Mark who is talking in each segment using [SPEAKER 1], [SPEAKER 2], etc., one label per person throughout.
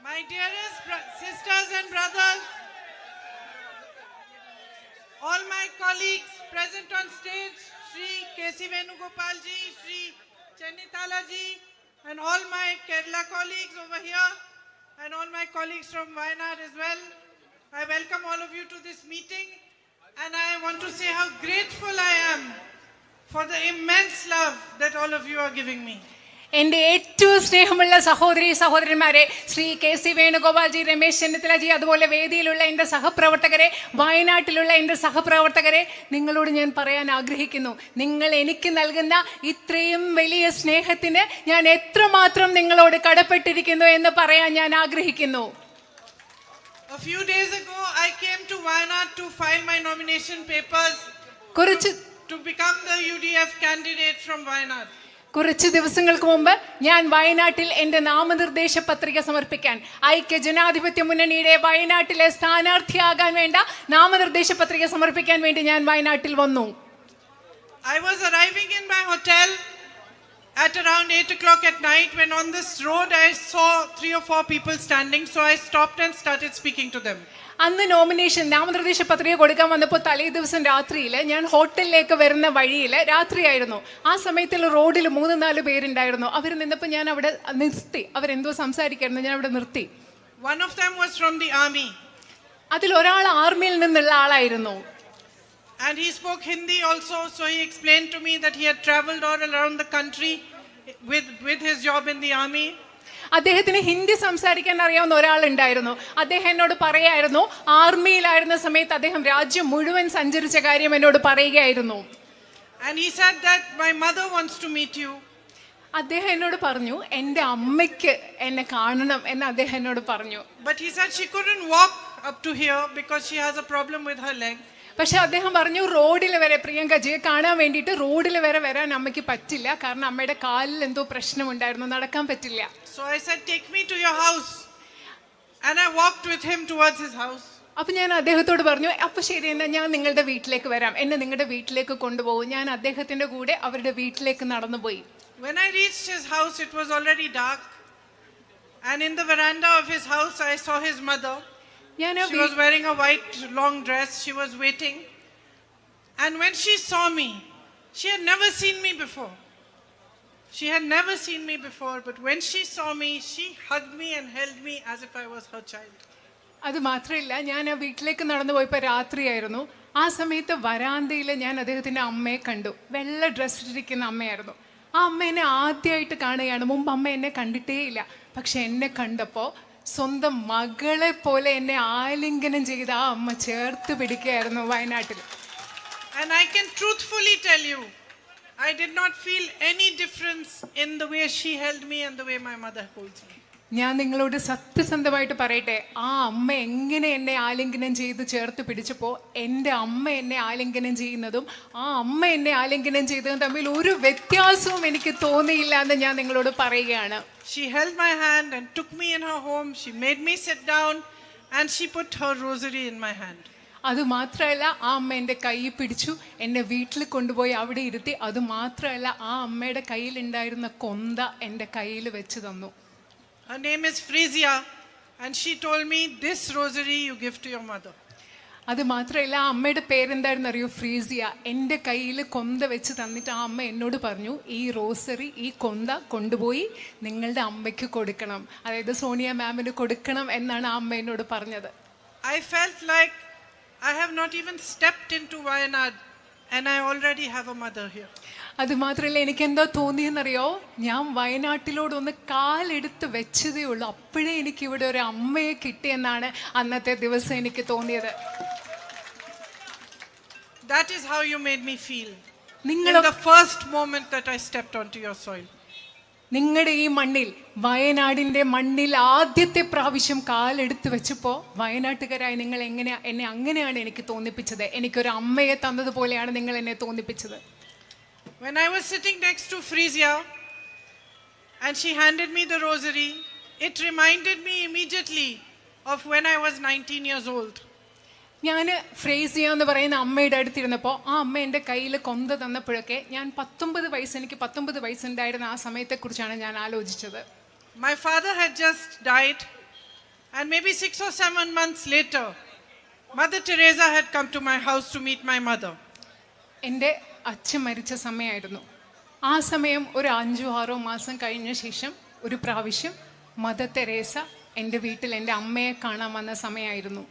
[SPEAKER 1] My dearest sisters and brothers, all my colleagues present on stage, Shri K.C. Venugopal ji, Shri Chennithala ji, and all my Kerala colleagues over here, and all my colleagues from Wayanad as well. I welcome all of you to this meeting, and I want to say how grateful I am for the immense love that all of you are giving me.
[SPEAKER 2] എൻ്റെ ഏറ്റവും സ്നേഹമുള്ള സഹോദരി സഹോദരന്മാരെ, Shri KC Venugopalji, Ramesh ചെന്നിത്തലജി, അതുപോലെ വേദിയിലുള്ള എൻ്റെ സഹപ്രവർത്തകരെ, വയനാട്ടിലുള്ള എൻ്റെ സഹപ്രവർത്തകരെ, നിങ്ങളോട് ഞാൻ പറയാൻ ആഗ്രഹിക്കുന്നു, നിങ്ങൾ എനിക്ക് നൽകുന്ന ഇത്രയും വലിയ സ്നേഹത്തിന് ഞാൻ എത്രമാത്രം നിങ്ങളോട് കടപ്പെട്ടിരിക്കുന്നു എന്ന് പറയാൻ ഞാൻ ആഗ്രഹിക്കുന്നു.
[SPEAKER 1] A few days ago I came to Wayanad to file my nomination papers to become the UDF candidate from Wayanad.
[SPEAKER 2] കുറച്ച് ദിവസങ്ങൾക്ക് മുമ്പ് ഞാൻ വയനാട്ടിൽ എൻ്റെ നാമനിർദ്ദേശ പത്രിക സമർപ്പിക്കാൻ, ഐക്യ ജനാധിപത്യ മുന്നണിയുടെ വയനാട്ടിലെ സ്ഥാനാർത്ഥിയാകാൻ വേണ്ട നാമനിർദ്ദേശ പത്രിക സമർപ്പിക്കാൻ വേണ്ടി ഞാൻ വയനാട്ടിൽ വന്നു.
[SPEAKER 1] I was arriving in my hotel at around 8 o'clock at night when on this road I saw 3 or 4 people standing, so I stopped and started speaking to them.
[SPEAKER 2] അന്ന് നോമിനേഷൻ നാമനിർദ്ദേശ പത്രിക കൊടുക്കാൻ വന്നപ്പോൾ തലേ ദിവസം രാത്രിയിൽ ഞാൻ ഹോട്ടലിലേക്ക് വരുന്ന വഴിയിൽ രാത്രിയായിരുന്നു. ആ സമയത്തുള്ള റോഡിൽ 3-4 പേരുണ്ടായിരുന്നു. അവർ നിന്നപ്പോൾ ഞാൻ അവിടെ നിർത്തി. അവരെന്തോ സംസാരിക്കായിരുന്നു, ഞാൻ അവിടെ നിർത്തി.
[SPEAKER 1] One of them was from the army.
[SPEAKER 2] അതിൽ ഒരാൾ ആർമിയിൽ നിന്നുള്ള ആളായിരുന്നു.
[SPEAKER 1] And he spoke Hindi also, so he explained to me that he had traveled all around the country with his job in the army.
[SPEAKER 2] അദ്ദേഹത്തിന് ഹിന്ദി സംസാരിക്കാൻ അറിയാവുന്ന ഒരാളുണ്ടായിരുന്നു. അദ്ദേഹം എന്നോട് പറയായിരുന്നു, ആർമിയിലായിരുന്ന സമയത്ത് അദ്ദേഹം രാജ്യം മുഴുവൻ സഞ്ചരിച്ച കാര്യം എന്നോട് പറയുകയായിരുന്നു.
[SPEAKER 1] And he said that my mother wants to meet you.
[SPEAKER 2] അദ്ദേഹം എന്നോട് പറഞ്ഞു, എൻ്റെ അമ്മയ്ക്ക് എന്നെ കാണണം എന്ന് അദ്ദേഹം എന്നോട് പറഞ്ഞു.
[SPEAKER 1] But he said she couldn't walk up to here because she has a problem with her leg.
[SPEAKER 2] പക്ഷെ അദ്ദേഹം പറഞ്ഞു, റോഡിൽ വരെ പ്രിയങ്കജിയെ കാണാൻ വേണ്ടിയിട്ട് റോഡിൽ വരെ വരാൻ അമ്മയ്ക്ക് പറ്റില്ല, കാരണം അമ്മയുടെ കാലിൽ എന്തോ പ്രശ്നമുണ്ടായിരുന്നു, നടക്കാൻ പറ്റില്ല.
[SPEAKER 1] So I said, take me to your house. And I walked with him towards his house.
[SPEAKER 2] അപ്പോൾ ഞാൻ അദ്ദേഹത്തോട് പറഞ്ഞു, അപ്പോൾ ശരി, എന്നാൽ ഞാൻ നിങ്ങളുടെ വീട്ടിലേക്ക് വരാം, എന്നെ നിങ്ങളുടെ വീട്ടിലേക്ക് കൊണ്ടുപോകും. ഞാൻ അദ്ദേഹത്തിൻ്റെ കൂടെ അവരുടെ വീട്ടിലേക്ക് നടന്നുപോയി.
[SPEAKER 1] When I reached his house, it was already dark. And in the veranda of his house, I saw his mother. She was wearing a white long dress. She was waiting. And when she saw me, she had never seen me before. She had never seen me before, but when she saw me, she hugged me and held me as if I was her child.
[SPEAKER 2] അത് മാത്രമല്ല, ഞാൻ ആ വീട്ടിലേക്ക് നടന്നു പോയപ്പോൾ രാത്രിയായിരുന്നു. ആ സമയത്ത് വരാന്തയിൽ ഞാൻ അദ്ദേഹത്തിൻ്റെ അമ്മയെ കണ്ടു. വെള്ള ഡ്രസ് ഇട്ടിരിക്കുന്ന അമ്മയായിരുന്നു. ആ അമ്മ എന്നെ ആദ്യമായിട്ട് കാണുകയാണ്. മുമ്പ് അമ്മ എന്നെ കണ്ടിട്ടേ ഇല്ല. പക്ഷെ എന്നെ കണ്ടപ്പോൾ സ്വന്തം മകളെ പോലെ എന്നെ ആലിംഗനം ചെയ്ത് ആ അമ്മ ചേർത്ത് പിടിക്കുകയായിരുന്നു വയനാട്ടിൽ.
[SPEAKER 1] And I can truthfully tell you, I did not feel any difference in the way she held me and the way my mother holds me.
[SPEAKER 2] ഞാൻ നിങ്ങളോട് സത്യസന്ധമായിട്ട് പറയട്ടെ, ആ അമ്മ എങ്ങനെ എന്നെ ആലിംഗനം ചെയ്ത് ചേർത്ത് പിടിച്ചപ്പോൾ എൻ്റെ അമ്മ എന്നെ ആലിംഗനം ചെയ്യുന്നതും ആ അമ്മ എന്നെ ആലിംഗനം ചെയ്തതും തമ്മിൽ ഒരു വ്യത്യാസവും എനിക്ക് തോന്നിയില്ല എന്ന് ഞാൻ നിങ്ങളോട് പറയുകയാണ്.
[SPEAKER 1] She held my hand and took me in her home. She made me sit down and she put her rosary in my hand.
[SPEAKER 2] അതുമാത്രമല്ല, ആ അമ്മ എൻ്റെ കൈ പിടിച്ചു എന്നെ വീട്ടിൽ കൊണ്ടുപോയി അവിടെ ഇരുത്തി. അതുമാത്രമല്ല, ആ അമ്മയുടെ കയ്യിലുണ്ടായിരുന്ന കൊന്ത എൻ്റെ കയ്യിൽ വെച്ച് തന്നു.
[SPEAKER 1] Her name is Frisia and she told me, this rosary you give to your mother.
[SPEAKER 2] അത് മാത്രമല്ല, ആ അമ്മയുടെ പേരെന്തായിരുന്നു അറിയോ? ഫ്രീസിയ. എൻ്റെ കയ്യിൽ കൊന്ത വെച്ച് തന്നിട്ട് ആ അമ്മ എന്നോട് പറഞ്ഞു, ഈ റോസറി, ഈ കൊന്ത കൊണ്ടുപോയി നിങ്ങളുടെ അമ്മയ്ക്ക് കൊടുക്കണം, അതായത് സോണിയ മാമിന് കൊടുക്കണം എന്നാണ് ആ അമ്മ എന്നോട് പറഞ്ഞത്.
[SPEAKER 1] I felt like I have not even stepped into Wayanad and I already have a mother here.
[SPEAKER 2] അത് മാത്രമല്ല, എനിക്ക് എന്താ തോന്നിയെന്നറിയോ? ഞാൻ വയനാട്ടിലോടൊന്ന് കാലെടുത്ത് വെച്ചതേ ഉള്ളൂ, അപ്പോഴേ എനിക്ക് ഇവിടെ ഒരു അമ്മയെ കിട്ടിയെന്നാണ് അന്നത്തെ ദിവസം എനിക്ക് തോന്നിയത്.
[SPEAKER 1] That is how you made me feel in the first moment that I stepped onto your soil.
[SPEAKER 2] നിങ്ങളുടെ ഈ മണ്ണിൽ, വയനാടിൻ്റെ മണ്ണിൽ ആദ്യത്തെ പ്രാവശ്യം കാലെടുത്ത് വെച്ചപ്പോൾ വയനാട്ടുകാരായി നിങ്ങൾ എന്നെ അങ്ങനെയാണ് എനിക്ക് തോന്നിപ്പിച്ചത്. എനിക്കൊരു അമ്മയെ തന്നതുപോലെയാണ് നിങ്ങൾ എന്നെ തോന്നിപ്പിച്ചത്.
[SPEAKER 1] When I was sitting next to Frisia and she handed me the rosary, it reminded me immediately of when I was 19 years old.
[SPEAKER 2] ഞാൻ ഫ്രേസിയ എന്ന് പറയുന്ന അമ്മയുടെ അടുത്തിരുന്നപ്പോൾ ആ അമ്മ എൻ്റെ കയ്യിൽ കൊന്ത തന്നപ്പോഴൊക്കെ ഞാൻ 19 വയസ്സ്, എനിക്ക് 19 വയസ്സുണ്ടായിരുന്ന ആ സമയത്തെക്കുറിച്ചാണ് ഞാൻ ആലോചിച്ചത്.
[SPEAKER 1] My father had just died And maybe 6 or 7 months later, Mother Teresa had come to my house to meet my mother.
[SPEAKER 2] എൻ്റെ അച്ഛൻ മരിച്ച സമയമായിരുന്നു. ആ സമയം ഒരു 5-6 മാസം കഴിഞ്ഞ ശേഷം ഒരു പ്രാവശ്യം മദർ തെരേസ എൻ്റെ വീട്ടിൽ എൻ്റെ അമ്മയെ കാണാൻ വന്ന സമയമായിരുന്നു.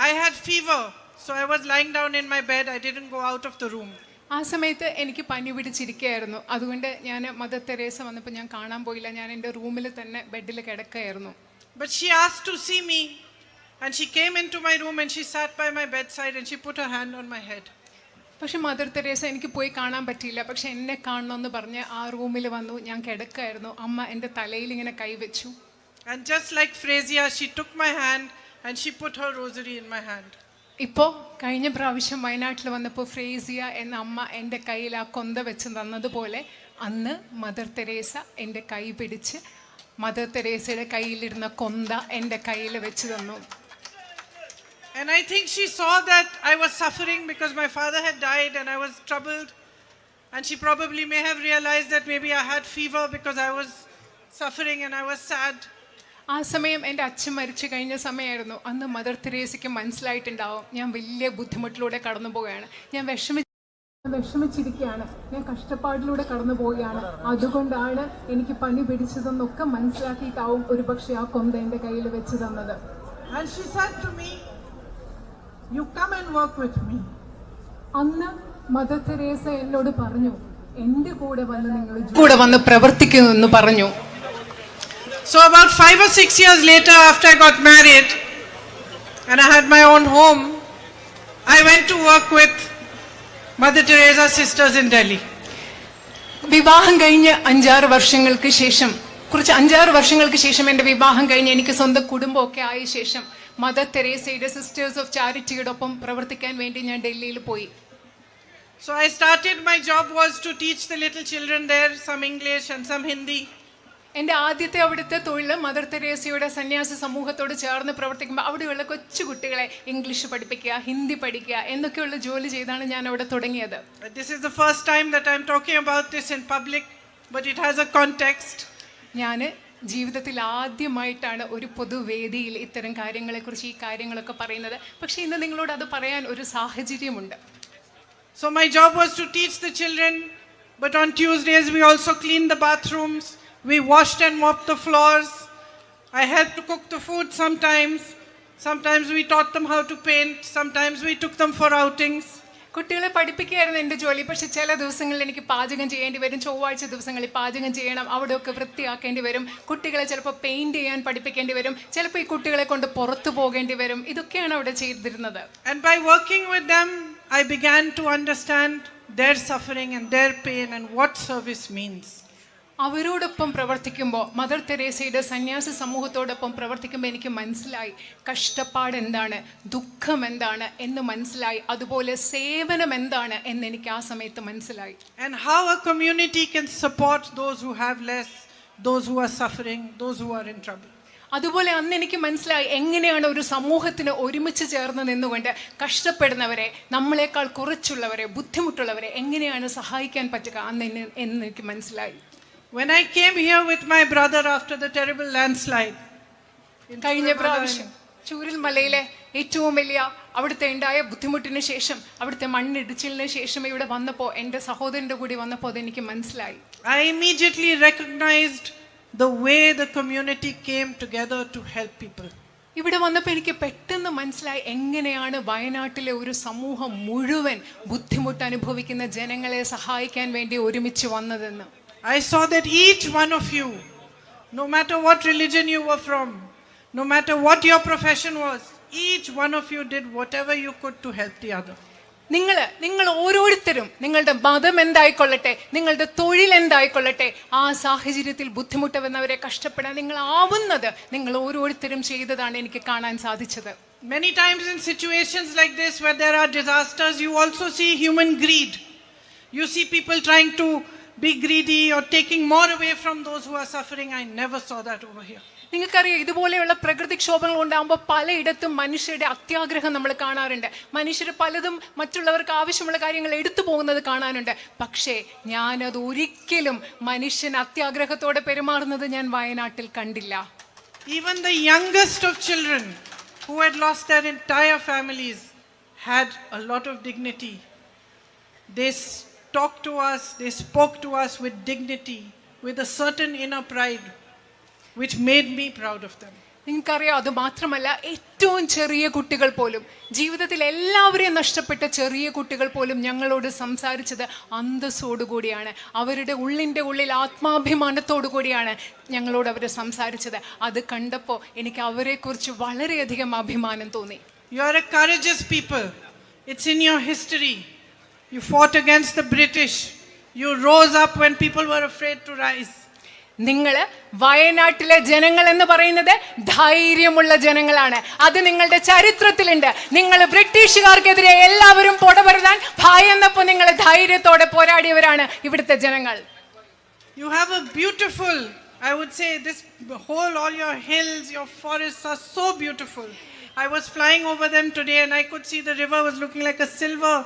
[SPEAKER 1] I had fever, so I was lying down in my bed. I didn't go out of the room.
[SPEAKER 2] ആ സമയത്ത് എനിക്ക് പനി പിടിച്ചിരിക്കുകയായിരുന്നു. അതുകൊണ്ട് ഞാൻ മദർ തെരേസ വന്നപ്പോൾ ഞാൻ കാണാൻ പോയില്ല. ഞാൻ എൻ്റെ റൂമിൽ തന്നെ ബെഡിൽ കിടക്കുകയായിരുന്നു.
[SPEAKER 1] But she asked to see me, and she came into my room and she sat by my bedside and she put her hand on my head.
[SPEAKER 2] പക്ഷെ മദർ തെരേസ എനിക്ക് പോയി കാണാൻ പറ്റിയില്ല. പക്ഷെ എന്നെ കാണണമെന്ന് പറഞ്ഞ് ആ റൂമിൽ വന്നു. ഞാൻ കിടക്കുകയായിരുന്നു. അമ്മ എൻ്റെ തലയിൽ ഇങ്ങനെ കൈവച്ചു.
[SPEAKER 1] And just like Frasier, she took my hand and she put her rosary in my hand.
[SPEAKER 2] ഇപ്പോൾ കഴിഞ്ഞ പ്രാവശ്യം വയനാട്ടിൽ വന്നപ്പോൾ ഫ്രേസിയ എന്ന അമ്മ എൻ്റെ കയ്യിൽ ആ കൊന്ത വെച്ച് തന്നതുപോലെ അന്ന് മദർ തെരേസ എൻ്റെ കൈ പിടിച്ച് മദർ തെരേസയുടെ കയ്യിലിരുന്ന കൊന്ത എൻ്റെ കയ്യിൽ വെച്ച് തന്നു.
[SPEAKER 1] And I think she saw that I was suffering because my father had died and I was troubled. And she probably may have realized that maybe I had fever because I was suffering and I was sad.
[SPEAKER 2] ആ സമയം എൻ്റെ അച്ഛൻ മരിച്ചു കഴിഞ്ഞ സമയമായിരുന്നു. അന്ന് mother തെരേസയ്ക്ക് മനസ്സിലായിട്ടുണ്ടാവും ഞാൻ വലിയ ബുദ്ധിമുട്ടിലൂടെ കടന്നു പോവുകയാണ്, ഞാൻ വിഷമിച്ചിരിക്കുകയാണ്, ഞാൻ കഷ്ടപ്പാടിലൂടെ കടന്നു പോവുകയാണ്, അതുകൊണ്ടാണ് എനിക്ക് പനി പിടിച്ചതെന്നൊക്കെ മനസ്സിലാക്കിയിട്ടാവും ഒരുപക്ഷെ ആ കൊന്ത എൻ്റെ കയ്യിൽ വെച്ച് തന്നത്.
[SPEAKER 1] And she said to me, "You come and work with me."
[SPEAKER 2] അന്ന് മദർ തെരേസ എന്നോട് പറഞ്ഞു, എൻ്റെ കൂടെ വന്ന് പ്രവർത്തിക്കുന്നു എന്ന് പറഞ്ഞു.
[SPEAKER 1] So about 5 or 6 years later, after I got married and I had my own home, I went to work with Mother Teresa's sisters in Delhi.
[SPEAKER 2] വിവാഹം കഴിഞ്ഞ് 5-6 വർഷങ്ങൾക്ക് ശേഷം എൻ്റെ വിവാഹം കഴിഞ്ഞ് എനിക്ക് സ്വന്തം കുടുംബമൊക്കെ ആയ ശേഷം മദർ തെരേസയുടെ സിസ്റ്റേഴ്സ് ഓഫ് ചാരിറ്റിയോടൊപ്പം പ്രവർത്തിക്കാൻ വേണ്ടി ഞാൻ ഡൽഹിയിൽ പോയി.
[SPEAKER 1] So I started, my job was to teach the little children there some English and some Hindi.
[SPEAKER 2] എൻ്റെ ആദ്യത്തെ അവിടുത്തെ തൊഴിൽ മദർ തെരേസയുടെ സന്യാസി സമൂഹത്തോട് ചേർന്ന് പ്രവർത്തിക്കുമ്പോൾ അവിടെയുള്ള കൊച്ചു കുട്ടികളെ ഇംഗ്ലീഷ് പഠിപ്പിക്കുക, ഹിന്ദി പഠിക്കുക എന്നൊക്കെയുള്ള ജോലി ചെയ്താണ് ഞാൻ അവിടെ തുടങ്ങിയത്.
[SPEAKER 1] This is the first time that I'm talking about this in public, but it has a context.
[SPEAKER 2] ഞാൻ ജീവിതത്തിൽ ആദ്യമായിട്ടാണ് ഒരു പൊതുവേദിയിൽ ഇത്തരം കാര്യങ്ങളെക്കുറിച്ച് ഈ കാര്യങ്ങളൊക്കെ പറയുന്നത്. പക്ഷേ ഇന്ന് നിങ്ങളോട് അത് പറയാൻ ഒരു സാഹചര്യമുണ്ട്.
[SPEAKER 1] So my job was to teach the children, but on Tuesdays we also cleaned the bathrooms. We washed and mopped the floors. I helped to cook the food sometimes. Sometimes we taught them how to paint. Sometimes we took them for outings.
[SPEAKER 2] കുട്ടികളെ പഠിപ്പിക്കുകയായിരുന്നു എൻ്റെ ജോലി. പക്ഷെ ചില ദിവസങ്ങളിൽ എനിക്ക് പാചകം ചെയ്യേണ്ടി വരും. ചൊവ്വാഴ്ച ദിവസങ്ങളിൽ പാചകം ചെയ്യണം, അവിടെയൊക്കെ വൃത്തിയാക്കേണ്ടി വരും. കുട്ടികളെ ചിലപ്പോൾ പെയിൻറ് ചെയ്യാൻ പഠിപ്പിക്കേണ്ടി വരും, ചിലപ്പോൾ ഈ കുട്ടികളെ കൊണ്ട് പുറത്തു പോകേണ്ടി വരും. ഇതൊക്കെയാണ് അവിടെ ചെയ്തിരുന്നത്.
[SPEAKER 1] And by working with them, I began to understand their suffering and their pain and what service means.
[SPEAKER 2] അവരോടൊപ്പം പ്രവർത്തിക്കുമ്പോൾ, മദർ തെരേസയുടെ സന്യാസി സമൂഹത്തോടൊപ്പം പ്രവർത്തിക്കുമ്പോൾ എനിക്ക് മനസ്സിലായി കഷ്ടപ്പാട് എന്താണ്, ദുഃഖം എന്താണ് എന്ന് മനസ്സിലായി. അതുപോലെ സേവനം എന്താണ് എന്ന് എനിക്ക് ആ സമയത്ത് മനസ്സിലായി.
[SPEAKER 1] And how a community can support those who have less, those who are suffering, those who are in trouble.
[SPEAKER 2] അതുപോലെ അന്ന് എനിക്ക് മനസ്സിലായി എങ്ങനെയാണ് ഒരു സമൂഹത്തിന് ഒരുമിച്ച് ചേർന്ന് നിന്നുകൊണ്ട് കഷ്ടപ്പെടുന്നവരെ, നമ്മളെക്കാൾ കുറച്ചുള്ളവരെ, ബുദ്ധിമുട്ടുള്ളവരെ എങ്ങനെയാണ് സഹായിക്കാൻ പറ്റുക എന്ന് എനിക്ക് മനസ്സിലായി.
[SPEAKER 1] When I came here with my brother after the terrible landslide,
[SPEAKER 2] കഴിഞ്ഞ പ്രാവശ്യം ചൂരൽ മലയിലെ ഏറ്റവും വലിയ അവിടുത്തെ ഉണ്ടായ ബുദ്ധിമുട്ടിന് ശേഷം, അവിടുത്തെ മണ്ണിടിച്ചിലിന് ശേഷം ഇവിടെ വന്നപ്പോൾ, എൻ്റെ സഹോദരൻ്റെ കൂടി വന്നപ്പോൾ അതെനിക്ക് മനസ്സിലായി.
[SPEAKER 1] I immediately recognized the way the community came together to help people.
[SPEAKER 2] ഇവിടെ വന്നപ്പോൾ എനിക്ക് പെട്ടെന്ന് മനസ്സിലായി എങ്ങനെയാണ് വയനാട്ടിലെ ഒരു സമൂഹം മുഴുവൻ ബുദ്ധിമുട്ട് അനുഭവിക്കുന്ന ജനങ്ങളെ സഹായിക്കാൻ വേണ്ടി ഒരുമിച്ച് വന്നതെന്ന്.
[SPEAKER 1] I saw that each one of you, no matter what religion you were from, no matter what your profession was, each one of you did whatever you could to help the other.
[SPEAKER 2] നിങ്ങൾ ഓരോരുത്തരും നിങ്ങളുടെ മതം എന്തായിക്കൊള്ളട്ടെ, നിങ്ങളുടെ തൊഴിൽ എന്തായിക്കൊള്ളട്ടെ, ആ സാഹചര്യത്തിൽ ബുദ്ധിമുട്ടുന്നവരെ കഷ്ടപ്പെടാൻ നിങ്ങൾ ആവുന്നത് നിങ്ങൾ ഓരോരുത്തരും ചെയ്തതാണ് എനിക്ക് കാണാൻ സാധിച്ചത്.
[SPEAKER 1] Many times in situations like this where there are disasters, you also see human greed. You see people trying to be greedy or taking more away from those who are suffering. I never saw that over here.
[SPEAKER 2] നിങ്ങൾക്കറിയാം, ഇതുപോലെയുള്ള പ്രകൃതിക്ഷോഭങ്ങൾ ഉണ്ടാകുമ്പോൾ പലയിടത്തും മനുഷ്യരുടെ അത്യാഗ്രഹം നമ്മൾ കാണാറുണ്ട്. മനുഷ്യർ പലതും മറ്റുള്ളവർക്ക് ആവശ്യമുള്ള കാര്യങ്ങൾ എടുത്തു പോകുന്നത് കാണാനുണ്ട്. പക്ഷേ ഞാനത് ഒരിക്കലും മനുഷ്യൻ അത്യാഗ്രഹത്തോടെ പെരുമാറുന്നത് ഞാൻ വയനാട്ടിൽ കണ്ടില്ല.
[SPEAKER 1] Even the youngest of children who had lost their entire families had a lot of dignity. They talked to us, they spoke to us with dignity, with a certain inner pride, which made me proud of them.
[SPEAKER 2] നിങ്ങൾക്കറിയാം, അത് മാത്രമല്ല, ഏറ്റവും ചെറിയ കുട്ടികൾ പോലും, ജീവിതത്തിൽ എല്ലാവരെയും നഷ്ടപ്പെട്ട ചെറിയ കുട്ടികൾ പോലും ഞങ്ങളോട് സംസാരിച്ചത് അന്തസ്സോടുകൂടിയാണ്. അവരുടെ ഉള്ളിൽ ആത്മാഭിമാനത്തോടു കൂടിയാണ് ഞങ്ങളോട് അവർ സംസാരിച്ചത്. അത് കണ്ടപ്പോൾ എനിക്ക് അവരെക്കുറിച്ച് വളരെയധികം അഭിമാനം തോന്നി.
[SPEAKER 1] You are a courageous people. It's in your history. You fought against the British. You rose up when people were afraid to rise.
[SPEAKER 2] നിങ്ങൾ വയനാട്ടിലെ ജനങ്ങൾ എന്ന് പറയുന്നത് ധൈര്യമുള്ള ജനങ്ങളാണ്. അത് നിങ്ങളുടെ ചരിത്രത്തിലുണ്ട്. നിങ്ങൾ ബ്രിട്ടീഷുകാർക്കെതിരെ എല്ലാവരും പൊടപെടുത്താൻ ഭയന്നപ്പോൾ നിങ്ങൾ ധൈര്യത്തോടെ പോരാടിയവരാണ് ഇവിടുത്തെ ജനങ്ങൾ.
[SPEAKER 1] You have a beautiful, I would say, this whole, all your hills, your forests are so beautiful. I was flying over them today and I could see the river was looking like a silver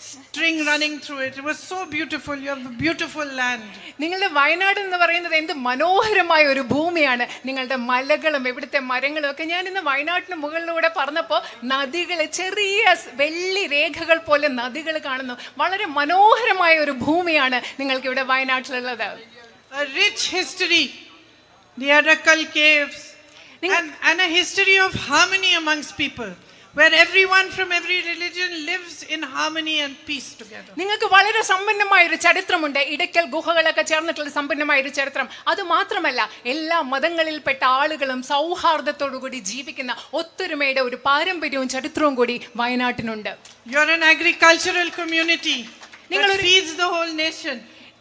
[SPEAKER 1] string running through it. It was so beautiful. You have a beautiful land.
[SPEAKER 2] നിങ്ങളുടെ വയനാട് എന്ന് പറയുന്നത് എന്ത് മനോഹരമായ ഒരു ഭൂമിയാണ്. നിങ്ങളുടെ മലകളും ഇവിടുത്തെ മരങ്ങളും ഒക്കെ. ഞാൻ ഇന്ന് വയനാട്ടിന് മുകളിലൂടെ പറഞ്ഞപ്പോൾ നദികൾ, ചെറിയ വെള്ളി രേഖകൾ പോലെ നദികൾ കാണുന്നു. വളരെ മനോഹരമായ ഒരു ഭൂമിയാണ് നിങ്ങൾക്ക് ഇവിടെ വയനാട്ടിലുള്ളത്.
[SPEAKER 1] A rich history, the Adakal caves, and a history of harmony amongst people, where everyone from every religion lives in harmony and peace together.
[SPEAKER 2] നിങ്ങൾക്ക് വളരെ സമ്പന്നമായ ഒരു ചരിത്രമുണ്ട്. ഇടയ്ക്കൽ ഗുഹകളൊക്കെ ചേർന്നിട്ടുള്ള സമ്പന്നമായ ഒരു ചരിത്രം. അത് മാത്രമല്ല, എല്ലാ മതങ്ങളിൽപ്പെട്ട ആളുകളും സൗഹാർദ്ദത്തോടുകൂടി ജീവിക്കുന്ന ഒത്തൊരുമയുടെ ഒരു പാരമ്പര്യവും ചരിത്രവും കൂടി വയനാട്ടിനുണ്ട്.
[SPEAKER 1] You are an agricultural community that feeds the whole nation.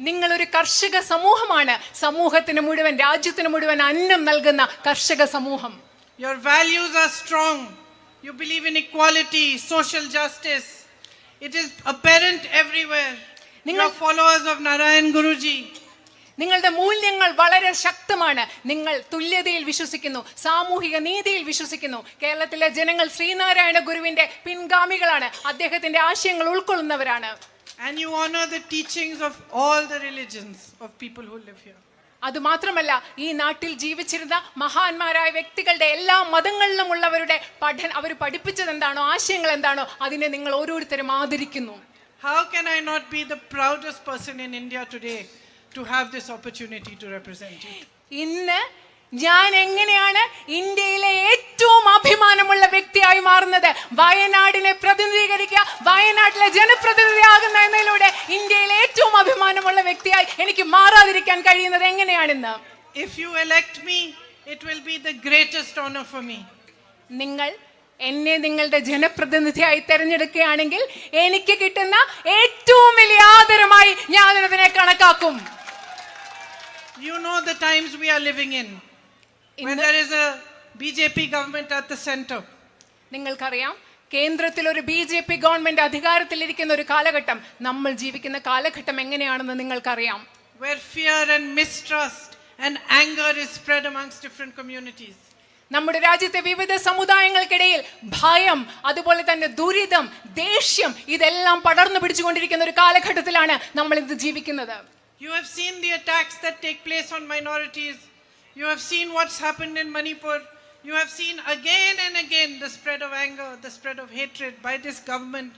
[SPEAKER 2] നിങ്ങളൊരു കർഷക സമൂഹമാണ്. സമൂഹത്തിന് മുഴുവൻ, രാജ്യത്തിന് മുഴുവൻ അന്നം നൽകുന്ന കർഷക സമൂഹം.
[SPEAKER 1] Your values are strong. You believe in equality, social justice. It is apparent everywhere. You are followers of Narayan Guruji.
[SPEAKER 2] നിങ്ങളുടെ മൂല്യങ്ങൾ വളരെ ശക്തമാണ്. നിങ്ങൾ തുല്യതയിൽ വിശ്വസിക്കുന്നു, സാമൂഹിക നീതിയിൽ വിശ്വസിക്കുന്നു. കേരളത്തിലെ ജനങ്ങൾ ശ്രീനാരായണ ഗുരുവിന്റെ പിൻഗാമികളാണ്. അദ്ദേഹത്തിന്റെ ആശയങ്ങൾ ഉൾക്കൊള്ളുന്നവരാണ്.
[SPEAKER 1] And you honor the teachings of all the religions of people who live here.
[SPEAKER 2] അത് മാത്രമല്ല, ഈ നാട്ടിൽ ജീവിച്ചിരുന്ന മഹാന്മാരായ വ്യക്തികളുടെ എല്ലാ മതങ്ങളിലും ഉള്ളവരുടെ അവർ പഠിപ്പിച്ചത് എന്താണോ, ആശയങ്ങൾ എന്താണോ, അതിനെ നിങ്ങൾ ഓരോരുത്തരും ആദരിക്കുന്നു.
[SPEAKER 1] How can I not be the proudest person in India today to have this opportunity to represent you?
[SPEAKER 2] ഇന്ന് ഞാൻ എങ്ങനെയാണ് ഇന്ത്യയിലെ ഏറ്റവും അഭിമാനമുള്ള വ്യക്തിയായി മാറുന്നത്? വയനാടിനെ പ്രതിനിധീകരിക്കുക, വയനാട്ടിലെ ജനപ്രതിനിധിയാകുന്ന എന്നതിലൂടെ ഇന്ത്യയിലെ ഏറ്റവും അഭിമാനമുള്ള വ്യക്തിയായി എനിക്ക് മാറാതിരിക്കാൻ കഴിയുന്നത് എങ്ങനെയാണെന്ന്.
[SPEAKER 1] If you elect me, it will be the greatest honor for me.
[SPEAKER 2] നിങ്ങൾ എന്നെ നിങ്ങളുടെ ജനപ്രതിനിധിയായി തെരഞ്ഞെടുക്കുകയാണെങ്കിൽ എനിക്ക് കിട്ടുന്ന ഏറ്റവും വലിയ ആദരമായി ഞാൻ അതിനെ കണക്കാക്കും.
[SPEAKER 1] You know the times we are living in, when there is a BJP government at the center.
[SPEAKER 2] നിങ്ങൾക്കറിയാം, കേന്ദ്രത്തിൽ ഒരു BJP ഗവൺമെന്റ് അധികാരത്തിലിരിക്കുന്ന ഒരു കാലഘട്ടം, നമ്മൾ ജീവിക്കുന്ന കാലഘട്ടം എങ്ങനെയാണെന്ന് നിങ്ങൾക്കറിയാം.
[SPEAKER 1] Where fear and mistrust and anger is spread amongst different communities.
[SPEAKER 2] നമ്മുടെ രാജ്യത്തെ വിവിധ സമുദായങ്ങൾക്കിടയിൽ ഭയം, അതുപോലെ തന്നെ ദുരിതം, ദേഷ്യം, ഇതെല്ലാം പടർന്നു പിടിച്ചുകൊണ്ടിരിക്കുന്ന ഒരു കാലഘട്ടത്തിലാണ് നമ്മൾ ഇന്ന് ജീവിക്കുന്നത്.
[SPEAKER 1] You have seen the attacks that take place on minorities. You have seen what's happened in Manipur. You have seen again and again the spread of anger, the spread of hatred by this government,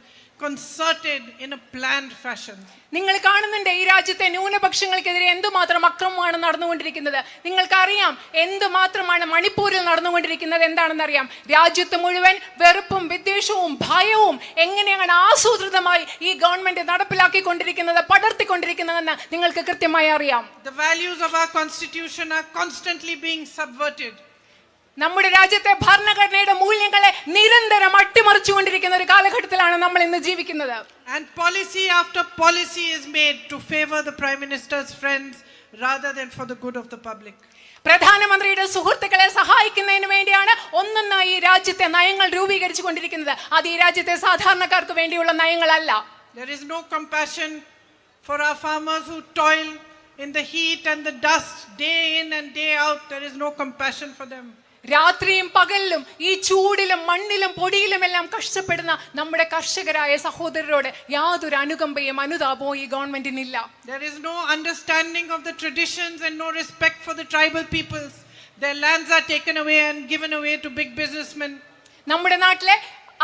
[SPEAKER 1] concerted in a planned fashion.
[SPEAKER 2] നിങ്ങൾ കാണുന്നുണ്ട് ഈ രാജ്യത്തെ ന്യൂനപക്ഷങ്ങൾക്കെതിരെ എന്തുമാത്രം അക്രമമാണ് നടന്നുകൊണ്ടിരിക്കുന്നത്. നിങ്ങൾക്കറിയാം എന്തുമാത്രമാണ് മണിപ്പൂരിൽ നടന്നുകൊണ്ടിരിക്കുന്നത്. എന്താണെന്നറിയാം. രാജ്യത്ത് മുഴുവൻ വെറുപ്പും വിദ്വേഷവും ഭയവും എങ്ങനെയാണ് ആസൂത്രിതമായി ഈ ഗവൺമെന്റ് നടപ്പിലാക്കിക്കൊണ്ടിരിക്കുന്നത്, പടർത്തിക്കൊണ്ടിരിക്കുന്നതെന്ന് നിങ്ങൾക്ക് കൃത്യമായി അറിയാം.
[SPEAKER 1] The values of our constitution are constantly being subverted.
[SPEAKER 2] നമ്മുടെ രാജ്യത്തെ ഭരണഘടനയുടെ മൂല്യങ്ങളെ നിരന്തരം അട്ടിമറിച്ചുകൊണ്ടിരിക്കുന്ന ഒരു കാലഘട്ടത്തിലാണ് നമ്മൾ ഇന്ന് ജീവിക്കുന്നത്.
[SPEAKER 1] And policy after policy is made to favor the Prime Minister's friends rather than for the good of the public.
[SPEAKER 2] പ്രധാനമന്ത്രിയുടെ സുഹൃത്തുക്കളെ സഹായിക്കുന്നതിന് വേണ്ടിയാണ് ഒന്നൊന്നായി ഈ രാജ്യത്തെ നയങ്ങൾ രൂപീകരിച്ചു കൊണ്ടിരിക്കുന്നത്. അത് ഈ രാജ്യത്തെ സാധാരണക്കാർക്ക് വേണ്ടിയുള്ള നയങ്ങളല്ല.
[SPEAKER 1] There is no compassion for our farmers who toil in the heat and the dust day in and day out. There is no compassion for them.
[SPEAKER 2] രാത്രിയും പകലിലും ഈ ചൂടിലും മണ്ണിലും പൊടിയിലും എല്ലാം കഷ്ടപ്പെടുന്ന നമ്മുടെ കർഷകരായ സഹോദരരോട് യാതൊരു അനുകമ്പയും അനുതാപവും ഈ ഗവൺമെന്റിനില്ല.
[SPEAKER 1] There is no understanding of the traditions and no respect for the tribal peoples. their lands are taken away and given away to big businessmen.
[SPEAKER 2] നമ്മുടെ നാട്ടിലെ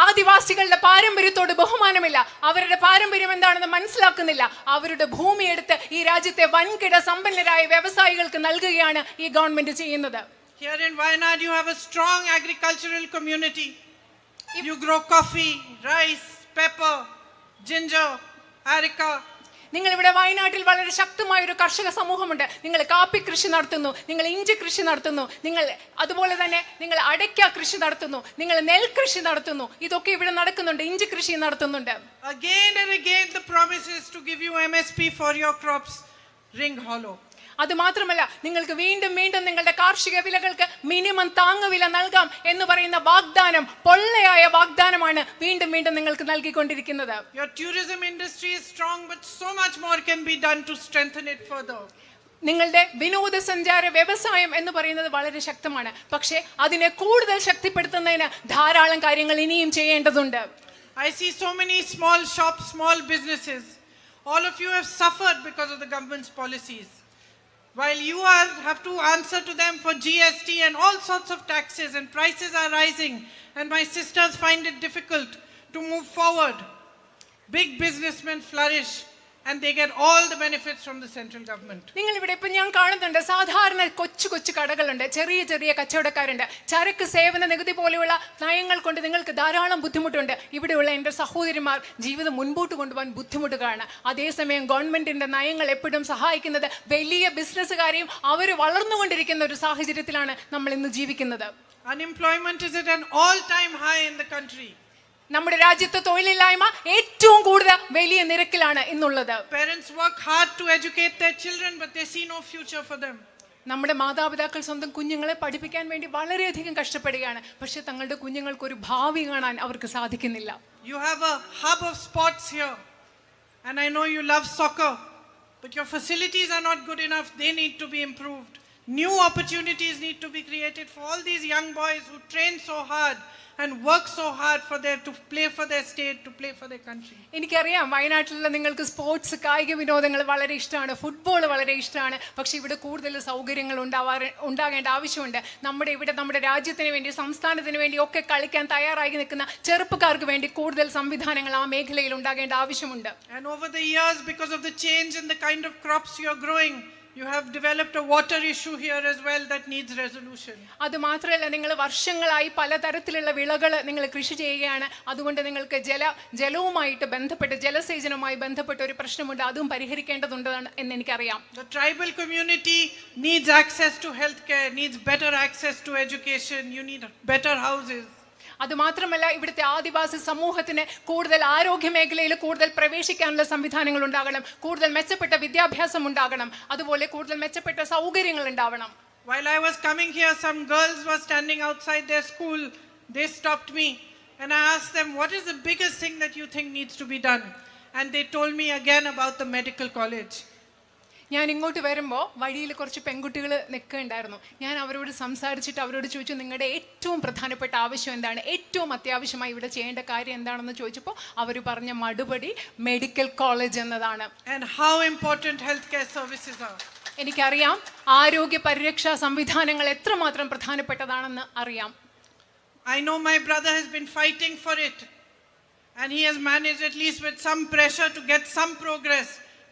[SPEAKER 2] ആദിവാസികളുടെ പാരമ്പര്യത്തോട് ബഹുമാനമില്ല. അവരുടെ പാരമ്പര്യം എന്താണെന്ന് മനസ്സിലാക്കുന്നില്ല. അവരുടെ ഭൂമി എടുത്ത് ഈ രാജ്യത്തെ വൻകിട സമ്പന്നരായ വ്യവസായികൾക്ക് നൽകുകയാണ് ഈ ഗവൺമെന്റ് ചെയ്യുന്നത്.
[SPEAKER 1] Here in Wayanad you have a strong agricultural community. You grow coffee, rice, pepper, ginger, areca.
[SPEAKER 2] നിങ്ങൾ ഇവിടെ വയനാട്ടിൽ വളരെ ശക്തമായ ഒരു കർഷക സമൂഹമുണ്ട്. നിങ്ങൾ കാപ്പി കൃഷി നടത്തുന്നു, നിങ്ങൾ ഇഞ്ചി കൃഷി നടത്തുന്നു, നിങ്ങൾ അതുപോലെ തന്നെ നിങ്ങൾ അടയ്ക്ക കൃഷി നടത്തുന്നു, നിങ്ങൾ നെൽകൃഷി നടത്തുന്നു. ഇതൊക്കെ ഇവിടെ നടക്കുന്നുണ്ട്. ഇഞ്ചി കൃഷി നടത്തുന്നുണ്ട്.
[SPEAKER 1] Again and again the promise is to give you MSP for your crops ring hollow.
[SPEAKER 2] അത് മാത്രമല്ല, നിങ്ങൾക്ക് വീണ്ടും വീണ്ടും നിങ്ങളുടെ കാർഷിക വിലകൾക്ക് മിനിമം താങ്ങുവില നൽകാം എന്ന് പറയുന്ന വാഗ്ദാനം പൊള്ളയായ വാഗ്ദാനമാണ് വീണ്ടും വീണ്ടും നിങ്ങൾക്ക് നൽകിക്കൊണ്ടിരിക്കുന്നത്.
[SPEAKER 1] Your tourism industry is strong, but so much more can be done to strengthen it further.
[SPEAKER 2] നിങ്ങളുടെ വിനോദസഞ്ചാര വ്യവസായം എന്ന് പറയുന്നത് വളരെ ശക്തമാണ്. പക്ഷേ അതിനെ കൂടുതൽ ശക്തിപ്പെടുത്തുന്നതിന് ധാരാളം കാര്യങ്ങൾ ഇനിയും ചെയ്യേണ്ടതുണ്ട്.
[SPEAKER 1] I see so many small shops, small businesses. All of you have suffered because of the government's policies. While you have to answer to them for GST and all sorts of taxes, and prices are rising, and my sisters find it difficult to move forward. Big businessmen flourish and they get all the benefits from the central government.
[SPEAKER 2] നിങ്ങൾ ഇവിടെ ഇപ്പൊ ഞാൻ കാണുന്നുണ്ട് സാധാരണ കൊച്ചു കൊച്ചു കടകളുണ്ട്, ചെറിയ ചെറിയ കച്ചവടക്കാരുണ്ട്. ചരക്ക് സേവന നികുതി പോലെയുള്ള നയങ്ങൾ കൊണ്ട് നിങ്ങൾക്ക് ധാരാളം ബുദ്ധിമുട്ടുണ്ട്. ഇവിടെയുള്ള എൻ്റെ സഹോദരിമാർ ജീവിതം മുൻപോട്ട് കൊണ്ടുപോകാൻ ബുദ്ധിമുട്ടുകയാണ്. അതേസമയം ഗവൺമെന്റിന്റെ നയങ്ങൾ എപ്പോഴും സഹായിക്കുന്നത് വലിയ ബിസിനസ്സുകാരെയും അവർ വളർന്നുകൊണ്ടിരിക്കുന്ന ഒരു സാഹചര്യത്തിലാണ് നമ്മൾ ഇന്ന് ജീവിക്കുന്നത്.
[SPEAKER 1] Unemployment is at an all-time high in the country.
[SPEAKER 2] നമ്മുടെ രാജ്യത്ത് തൊഴിലില്ലായ്മ ഏറ്റവും കൂടുതൽ വലിയ നിരക്കിലാണ് ഇന്നുള്ളത്.
[SPEAKER 1] Parents work hard to educate their children, but they see no future for them.
[SPEAKER 2] നമ്മുടെ മാതാപിതാക്കൾ സ്വന്തം കുഞ്ഞുങ്ങളെ പഠിപ്പിക്കാൻ വേണ്ടി വളരെയധികം കഷ്ടപ്പെടുകയാണ്. പക്ഷെ തങ്ങളുടെ കുഞ്ഞുങ്ങൾക്ക് ഒരു ഭാവി കാണാൻ അവർക്ക് സാധിക്കുന്നില്ല.
[SPEAKER 1] You have a hub of sports here, and I know you love soccer, but your facilities are not good enough. They need to be improved. New opportunities need to be created for all these young boys who train so hard and work so hard to play for their state, to play for their country.
[SPEAKER 2] എനിക്കറിയാം വയനാട്ടിലുള്ള നിങ്ങൾക്ക് sports കായിക വിനോദങ്ങൾ വളരെ ഇഷ്ടമാണ്, football വളരെ ഇഷ്ടമാണ്. പക്ഷെ ഇവിടെ കൂടുതൽ സൗകര്യങ്ങൾ ഉണ്ടാകേണ്ട ആവശ്യമുണ്ട്. നമ്മുടെ രാജ്യത്തിന് വേണ്ടി, സംസ്ഥാനത്തിന് വേണ്ടി ഒക്കെ കളിക്കാൻ തയ്യാറായി നിൽക്കുന്ന ചെറുപ്പക്കാർക്ക് വേണ്ടി കൂടുതൽ സംവിധാനങ്ങൾ ആ മേഖലയിൽ ഉണ്ടാകേണ്ട ആവശ്യമുണ്ട്.
[SPEAKER 1] And over the years, because of the change in the kind of crops you are growing, you have developed a water issue here as well that needs resolution.
[SPEAKER 2] അത് മാത്രമല്ല, നിങ്ങൾ വർഷങ്ങളായി പലതരത്തിലുള്ള വിളകൾ നിങ്ങൾ കൃഷി ചെയ്യുകയാണ്. അതുകൊണ്ട് നിങ്ങൾക്ക് ജലവുമായിട്ട് ബന്ധപ്പെട്ട്, ജലസേചനവുമായി ബന്ധപ്പെട്ട ഒരു പ്രശ്നമുണ്ട്. അതും പരിഹരിക്കേണ്ടതുണ്ട് എന്ന് എനിക്കറിയാം.
[SPEAKER 1] The tribal community needs access to healthcare, needs better access to education. You need better houses.
[SPEAKER 2] അത് മാത്രമല്ല, ഇവിടുത്തെ ആദിവാസി സമൂഹത്തിന് കൂടുതൽ ആരോഗ്യ മേഖലയിൽ കൂടുതൽ പ്രവേശിക്കാനുള്ള സംവിധാനങ്ങൾ ഉണ്ടാകണം, കൂടുതൽ മെച്ചപ്പെട്ട വിദ്യാഭ്യാസം ഉണ്ടാകണം, അതുപോലെ കൂടുതൽ മെച്ചപ്പെട്ട സൗകര്യങ്ങൾ ഉണ്ടാവണം.
[SPEAKER 1] While I was coming here, some girls were standing outside their school. They stopped me and I asked them, what is the biggest thing that you think needs to be done? And they told me again about the medical college.
[SPEAKER 2] ഞാൻ ഇങ്ങോട്ട് വരുമ്പോൾ വഴിയിൽ കുറച്ച് പെൺകുട്ടികൾ നിൽക്കുന്നുണ്ടായിരുന്നു. ഞാൻ അവരോട് സംസാരിച്ചിട്ട് അവരോട് ചോദിച്ചു, നിങ്ങളുടെ ഏറ്റവും പ്രധാനപ്പെട്ട ആവശ്യം എന്താണ്, ഏറ്റവും അത്യാവശ്യമായി ഇവിടെ ചെയ്യേണ്ട കാര്യം എന്താണെന്ന് ചോദിച്ചപ്പോൾ അവർ പറഞ്ഞ മറുപടി മെഡിക്കൽ കോളേജ് എന്നതാണ്.
[SPEAKER 1] And how important healthcare services are.
[SPEAKER 2] എനിക്കറിയാം ആരോഗ്യ പരിരക്ഷാ സംവിധാനങ്ങൾ എത്രമാത്രം പ്രധാനപ്പെട്ടതാണെന്ന് അറിയാം.
[SPEAKER 1] I know my brother has been fighting for it and he has managed, at least with some pressure, to get some progress.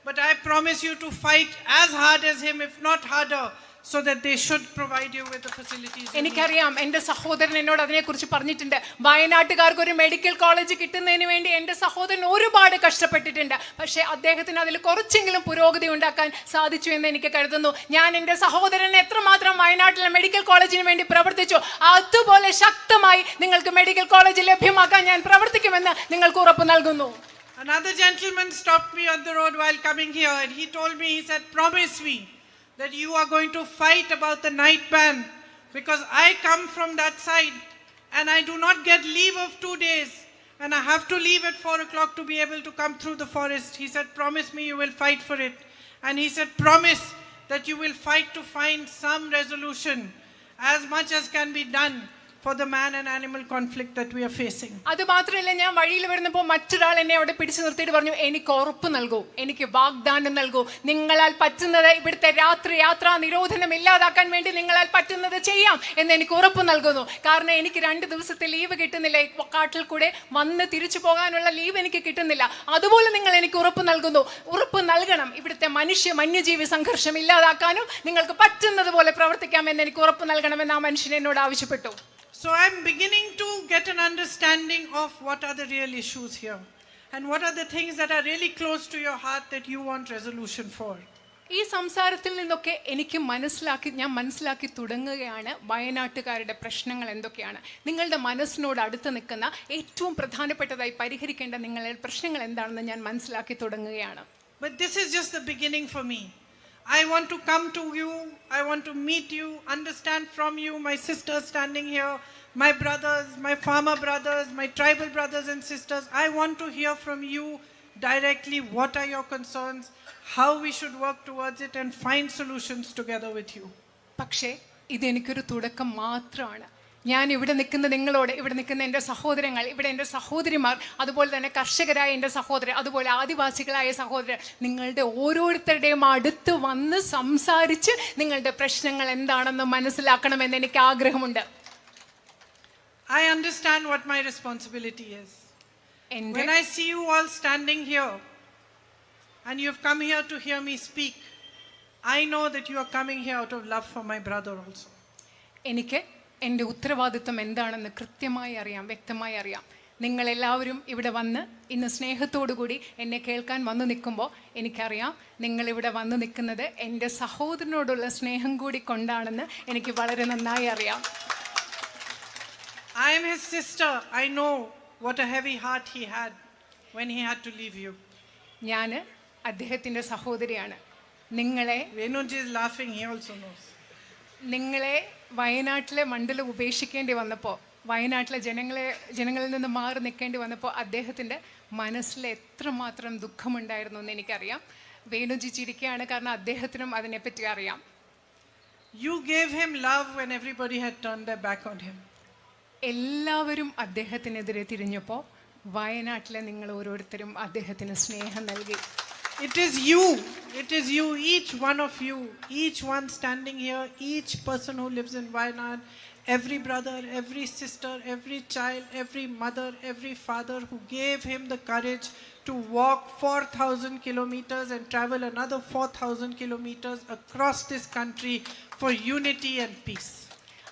[SPEAKER 1] But I promise you to fight as hard as him, if not harder, so that they should provide you with the facilities.
[SPEAKER 2] എനിക്കറിയാം, എൻ്റെ സഹോദരൻ എന്നോട് അതിനെക്കുറിച്ച് പറഞ്ഞിട്ടുണ്ട്. വയനാട്ടുകാർക്ക് ഒരു medical college കിട്ടുന്നതിന് വേണ്ടി എൻ്റെ സഹോദരൻ ഒരുപാട് കഷ്ടപ്പെട്ടിട്ടുണ്ട്. പക്ഷേ അദ്ദേഹത്തിന് അതിൽ കുറച്ചെങ്കിലും പുരോഗതി ഉണ്ടാക്കാൻ സാധിച്ചു എന്ന് എനിക്ക് കരുതുന്നു. ഞാൻ എൻ്റെ സഹോദരനെ എത്രമാത്രം വയനാട്ടിലെ മെഡിക്കൽ കോളേജിന് വേണ്ടി പ്രവർത്തിച്ചു, അതുപോലെ ശക്തമായി നിങ്ങൾക്ക് മെഡിക്കൽ കോളേജ് ലഭ്യമാക്കാൻ ഞാൻ പ്രവർത്തിക്കുമെന്ന് നിങ്ങൾക്ക് ഉറപ്പ് നൽകുന്നു.
[SPEAKER 1] Another gentleman stopped me on the road while coming here and he told me, he said, promise me that you are going to fight about the night ban, because I come from that side and I do not get leave of 2 days and I have to leave at 4 o'clock to be able to come through the forest. He said, promise me you will fight for it. And he said, promise that you will fight to find some resolution, as much as can be done, for the man and animal conflict that we are facing.
[SPEAKER 2] അത് മാത്രമല്ല, ഞാൻ വഴിയിൽ വരുന്നപ്പോൾ മറ്റൊരാൾ എന്നെ അവിടെ പിടിച്ചു നിർത്തിയിട്ട് പറഞ്ഞു, എനിക്ക് ഉറപ്പ് നൽകൂ, എനിക്ക് വാഗ്ദാനം നൽകൂ, നിങ്ങളാൽ പറ്റുന്നത് ഇവിടുത്തെ യാത്രാ നിരോധനം ഇല്ലാതാക്കാൻ വേണ്ടി നിങ്ങളാൽ പറ്റുന്നത് ചെയ്യാം എന്ന് എനിക്ക് ഉറപ്പ് നൽകുന്നു. കാരണം എനിക്ക് 2 ദിവസത്തെ ലീവ് കിട്ടുന്നില്ല, കാട്ടിൽ കൂടെ വന്ന് തിരിച്ചു പോകാനുള്ള ലീവ് എനിക്ക് കിട്ടുന്നില്ല. അതുപോലെ നിങ്ങൾ എനിക്ക് ഉറപ്പ് നൽകുന്നു, ഉറപ്പ് നൽകണം, ഇവിടുത്തെ വന്യജീവി സംഘർഷം ഇല്ലാതാക്കാനും നിങ്ങൾക്ക് പറ്റുന്നത് പോലെ പ്രവർത്തിക്കാമെന്ന് എനിക്ക് ഉറപ്പ് നൽകണമെന്ന് ആ മനുഷ്യൻ എന്നോട് ആവശ്യപ്പെട്ടു.
[SPEAKER 1] So I'm beginning to get an understanding of what are the real issues here and what are the things that are really close to your heart that you want resolution for.
[SPEAKER 2] ഈ സംസാരത്തിൽ നിന്നൊക്കെ ഞാൻ മനസ്സിലാക്കി തുടങ്ങുകയാണ് വയനാട്ടുകാരുടെ പ്രശ്നങ്ങൾ എന്തൊക്കെയാണ്, നിങ്ങളുടെ മനസ്സിനോട് അടുത്ത് നിൽക്കുന്ന ഏറ്റവും പ്രധാനപ്പെട്ടതായി പരിഹരിക്കേണ്ട നിങ്ങളുടെ പ്രശ്നങ്ങൾ എന്താണെന്ന് ഞാൻ മനസ്സിലാക്കി തുടങ്ങുകയാണ്.
[SPEAKER 1] But this is just the beginning for me. I want to come to you, I want to meet you, understand from you, my sisters standing here, my brothers, my farmer brothers, my tribal brothers and sisters. I want to hear from you directly what are your concerns, how we should work towards it and find solutions together with you.
[SPEAKER 2] പക്ഷേ ഇതെനിക്കൊരു തുടക്കം മാത്രമാണ്. ഞാൻ ഇവിടെ നിൽക്കുന്ന നിങ്ങളോട്, ഇവിടെ നിൽക്കുന്ന എൻ്റെ സഹോദരങ്ങൾ, ഇവിടെ എൻ്റെ സഹോദരിമാർ, അതുപോലെ തന്നെ കർഷകരായ എൻ്റെ സഹോദരർ, അതുപോലെ ആദിവാസികളായ സഹോദരർ, നിങ്ങളുടെ ഓരോരുത്തരുടെയും അടുത്ത് വന്ന് സംസാരിച്ച് നിങ്ങളുടെ പ്രശ്നങ്ങൾ എന്താണെന്ന് മനസ്സിലാക്കണമെന്ന് എനിക്ക് ആഗ്രഹമുണ്ട്.
[SPEAKER 1] I understand what my responsibility is. When I see you all standing here and you have come here to hear me speak, I know that you are coming here out of love for my brother also. എനിക്ക് എൻ്റെ ഉത്തരവാദിത്വം എന്താണെന്ന് കൃത്യമായി അറിയാം, വ്യക്തമായി അറിയാം. നിങ്ങളെല്ലാവരും ഇവിടെ വന്ന് ഇന്ന് സ്നേഹത്തോടു കൂടി എന്നെ കേൾക്കാൻ വന്നു നിൽക്കുമ്പോൾ എനിക്കറിയാം നിങ്ങളിവിടെ വന്നു നിൽക്കുന്നത് എൻ്റെ സഹോദരനോടുള്ള സ്നേഹം കൂടി കൊണ്ടാണെന്ന് എനിക്ക് വളരെ നന്നായി അറിയാം. I am his sister. I know what a heavy heart he had when he had to leave you.
[SPEAKER 2] ഞാൻ അദ്ദേഹത്തിൻ്റെ സഹോദരിയാണ്. നിങ്ങളെ
[SPEAKER 1] Venuji is laughing, he also knows.
[SPEAKER 2] നിങ്ങളെ വയനാട്ടിലെ മണ്ഡലം ഉപേക്ഷിക്കേണ്ടി വന്നപ്പോൾ, വയനാട്ടിലെ ജനങ്ങളിൽ നിന്ന് മാറി നിൽക്കേണ്ടി വന്നപ്പോൾ അദ്ദേഹത്തിൻ്റെ മനസ്സിൽ എത്രമാത്രം ദുഃഖമുണ്ടായിരുന്നു എന്ന് എനിക്കറിയാം. വേണുജി ചിരിക്കുകയാണ്, കാരണം അദ്ദേഹത്തിനും അതിനെപ്പറ്റി അറിയാം.
[SPEAKER 1] You gave him love when everybody had turned their back on him.
[SPEAKER 2] എല്ലാവരും അദ്ദേഹത്തിനെതിരെ തിരിഞ്ഞപ്പോൾ വയനാട്ടിലെ നിങ്ങൾ ഓരോരുത്തരും അദ്ദേഹത്തിന് സ്നേഹം നൽകി.
[SPEAKER 1] It is you, each one of you, each one standing here, each person who lives in Wayanad, every brother, every sister, every child, every mother, every father who gave him the courage to walk 4,000 kilometers and travel another 4,000 kilometers across this country for unity and peace.